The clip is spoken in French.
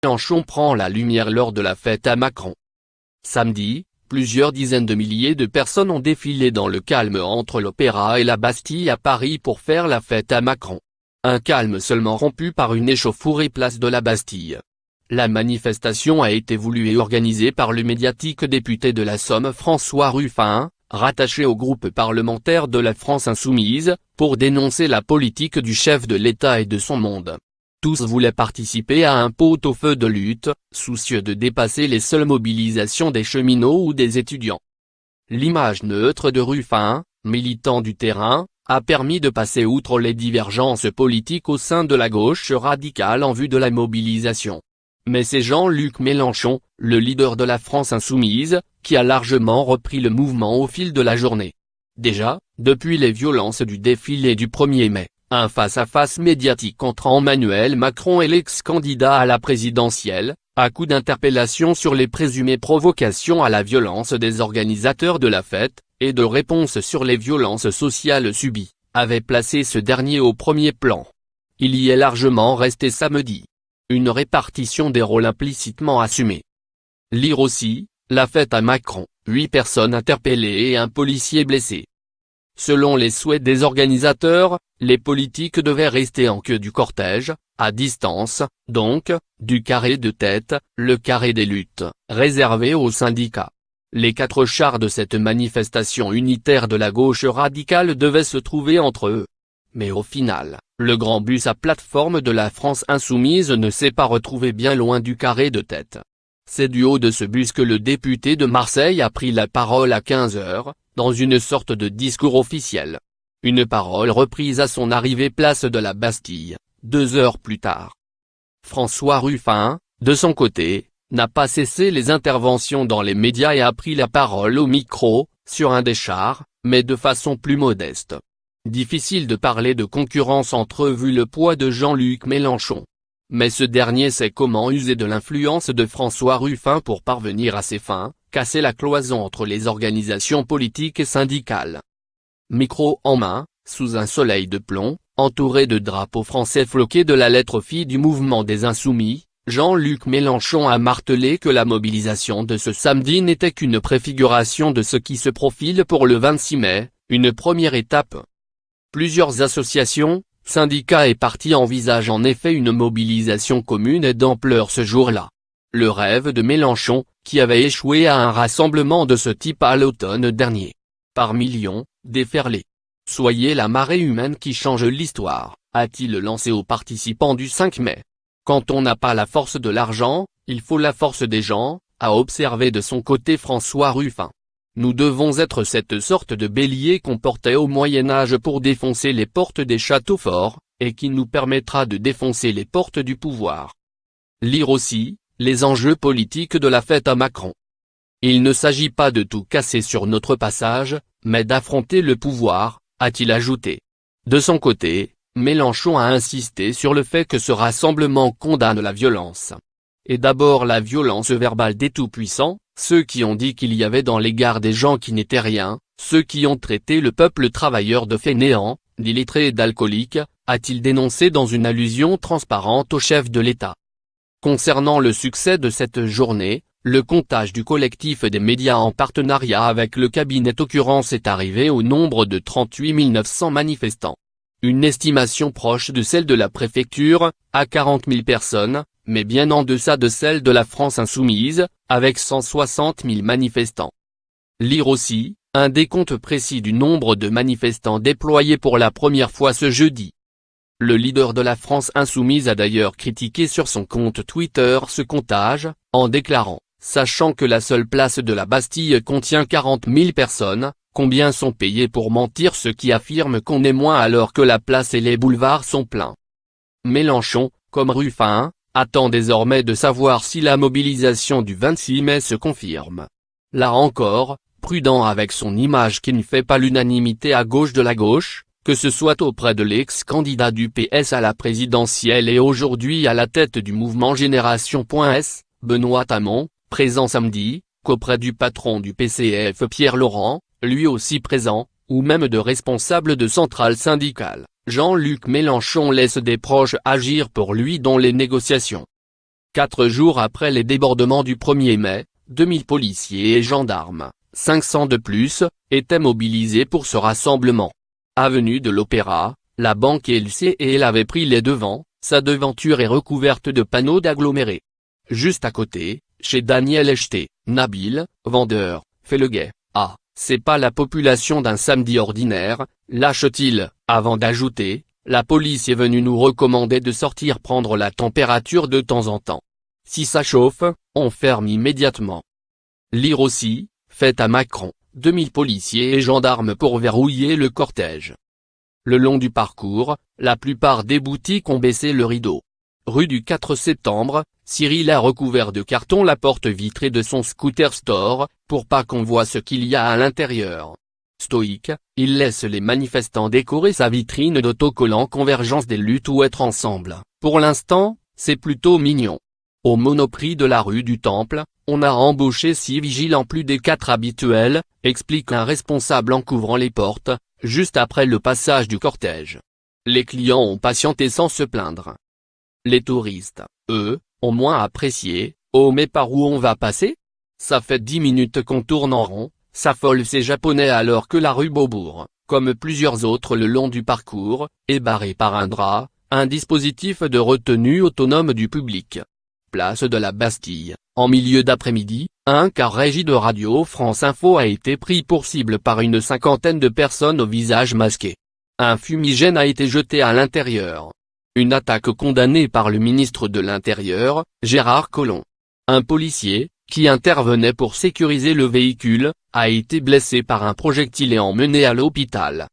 Mélenchon prend la lumière lors de la fête à Macron. Samedi, plusieurs dizaines de milliers de personnes ont défilé dans le calme entre l'Opéra et la Bastille à Paris pour faire la fête à Macron. Un calme seulement rompu par une échauffourée place de la Bastille. La manifestation a été voulue et organisée par le médiatique député de la Somme François Ruffin, rattaché au groupe parlementaire de la France Insoumise, pour dénoncer la politique du chef de l'État et de son monde. Tous voulaient participer à un pot-au-feu de lutte, soucieux de dépasser les seules mobilisations des cheminots ou des étudiants. L'image neutre de Ruffin, militant du terrain, a permis de passer outre les divergences politiques au sein de la gauche radicale en vue de la mobilisation. Mais c'est Jean-Luc Mélenchon, le leader de la France Insoumise, qui a largement repris le mouvement au fil de la journée. Déjà, depuis les violences du défilé du 1er mai, un face-à-face médiatique entre Emmanuel Macron et l'ex-candidat à la présidentielle, à coup d'interpellation sur les présumées provocations à la violence des organisateurs de la fête, et de réponses sur les violences sociales subies, avait placé ce dernier au premier plan. Il y est largement resté samedi. Une répartition des rôles implicitement assumée. Lire aussi, la fête à Macron, 8 personnes interpellées et un policier blessé. Selon les souhaits des organisateurs, les politiques devaient rester en queue du cortège, à distance, donc, du carré de tête, le carré des luttes, réservé aux syndicats. Les 4 chars de cette manifestation unitaire de la gauche radicale devaient se trouver entre eux. Mais au final, le grand bus à plateforme de la France Insoumise ne s'est pas retrouvé bien loin du carré de tête. C'est du haut de ce bus que le député de Marseille a pris la parole à 15 h, dans une sorte de discours officiel. Une parole reprise à son arrivée place de la Bastille, 2 heures plus tard. François Ruffin, de son côté, n'a pas cessé les interventions dans les médias et a pris la parole au micro, sur un des chars, mais de façon plus modeste. Difficile de parler de concurrence entre eux vu le poids de Jean-Luc Mélenchon. Mais ce dernier sait comment user de l'influence de François Ruffin pour parvenir à ses fins, casser la cloison entre les organisations politiques et syndicales. Micro en main, sous un soleil de plomb, entouré de drapeaux français floqués de la lettre Phi du mouvement des Insoumis, Jean-Luc Mélenchon a martelé que la mobilisation de ce samedi n'était qu'une préfiguration de ce qui se profile pour le 26 mai, une première étape. Plusieurs associations, syndicats et partis envisagent en effet une mobilisation commune et d'ampleur ce jour-là. Le rêve de Mélenchon, qui avait échoué à un rassemblement de ce type à l'automne dernier. Par millions, déferlés. Soyez la marée humaine qui change l'histoire, a-t-il lancé aux participants du 5 mai. Quand on n'a pas la force de l'argent, il faut la force des gens, a observé de son côté François Ruffin. Nous devons être cette sorte de bélier qu'on portait au Moyen-Âge pour défoncer les portes des châteaux forts, et qui nous permettra de défoncer les portes du pouvoir. Lire aussi, les enjeux politiques de la fête à Macron. Il ne s'agit pas de tout casser sur notre passage, mais d'affronter le pouvoir, a-t-il ajouté. De son côté, Mélenchon a insisté sur le fait que ce rassemblement condamne la violence. Et d'abord la violence verbale des tout-puissants, ceux qui ont dit qu'il y avait dans l'égard des gens qui n'étaient rien, ceux qui ont traité le peuple travailleur de fainéants, d'illettrés et d'alcooliques, a-t-il dénoncé dans une allusion transparente au chef de l'État. Concernant le succès de cette journée, le comptage du collectif des médias en partenariat avec le cabinet Occurrence est arrivé au nombre de 38 900 manifestants. Une estimation proche de celle de la préfecture, à 40 000 personnes, mais bien en deçà de celle de la France Insoumise, avec 160 000 manifestants. Lire aussi, un décompte précis du nombre de manifestants déployés pour la première fois ce jeudi. Le leader de la France Insoumise a d'ailleurs critiqué sur son compte Twitter ce comptage, en déclarant, sachant que la seule place de la Bastille contient 40 000 personnes, combien sont payés pour mentir ceux qui affirment qu'on est moins alors que la place et les boulevards sont pleins. Mélenchon, comme Ruffin, attend désormais de savoir si la mobilisation du 26 mai se confirme. Là encore, prudent avec son image qui ne fait pas l'unanimité à gauche de la gauche, que ce soit auprès de l'ex-candidat du PS à la présidentielle et aujourd'hui à la tête du mouvement Génération.S, Benoît Hamon, présent samedi, qu'auprès du patron du PCF Pierre Laurent, lui aussi présent, ou même de responsables de centrales syndicales. Jean-Luc Mélenchon laisse des proches agir pour lui dans les négociations. 4 jours après les débordements du 1er mai, 2000 policiers et gendarmes, 500 de plus, étaient mobilisés pour ce rassemblement. Avenue de l'Opéra, la banque LCL avait pris les devants, sa devanture est recouverte de panneaux d'agglomérés. Juste à côté, chez Daniel Echté, Nabil, vendeur, fait le guet. Ah, c'est pas la population d'un samedi ordinaire, lâche-t-il, avant d'ajouter, la police est venue nous recommander de sortir prendre la température de temps en temps. Si ça chauffe, on ferme immédiatement. Lire aussi, fête à Macron, 2000 policiers et gendarmes pour verrouiller le cortège. Le long du parcours, la plupart des boutiques ont baissé le rideau. Rue du 4 septembre, Cyril a recouvert de carton la porte vitrée de son scooter store, pour pas qu'on voit ce qu'il y a à l'intérieur. Stoïque, il laisse les manifestants décorer sa vitrine d'autocollants Convergence des luttes ou Être ensemble. Pour l'instant, c'est plutôt mignon. Au Monoprix de la rue du Temple, on a embauché 6 vigilants plus des 4 habituels, explique un responsable en couvrant les portes, juste après le passage du cortège. Les clients ont patienté sans se plaindre. Les touristes, eux, ont moins apprécié. Oh mais par où on va passer? Ça fait 10 minutes qu'on tourne en rond, s'affolent ces Japonais alors que la rue Beaubourg, comme plusieurs autres le long du parcours, est barrée par un drap, un dispositif de retenue autonome du public. Place de la Bastille, en milieu d'après-midi, un car régie de Radio France Info a été pris pour cible par une cinquantaine de personnes au visage masqué. Un fumigène a été jeté à l'intérieur. Une attaque condamnée par le ministre de l'Intérieur, Gérard Collomb. Un policier, qui intervenait pour sécuriser le véhicule, a été blessé par un projectile et emmené à l'hôpital.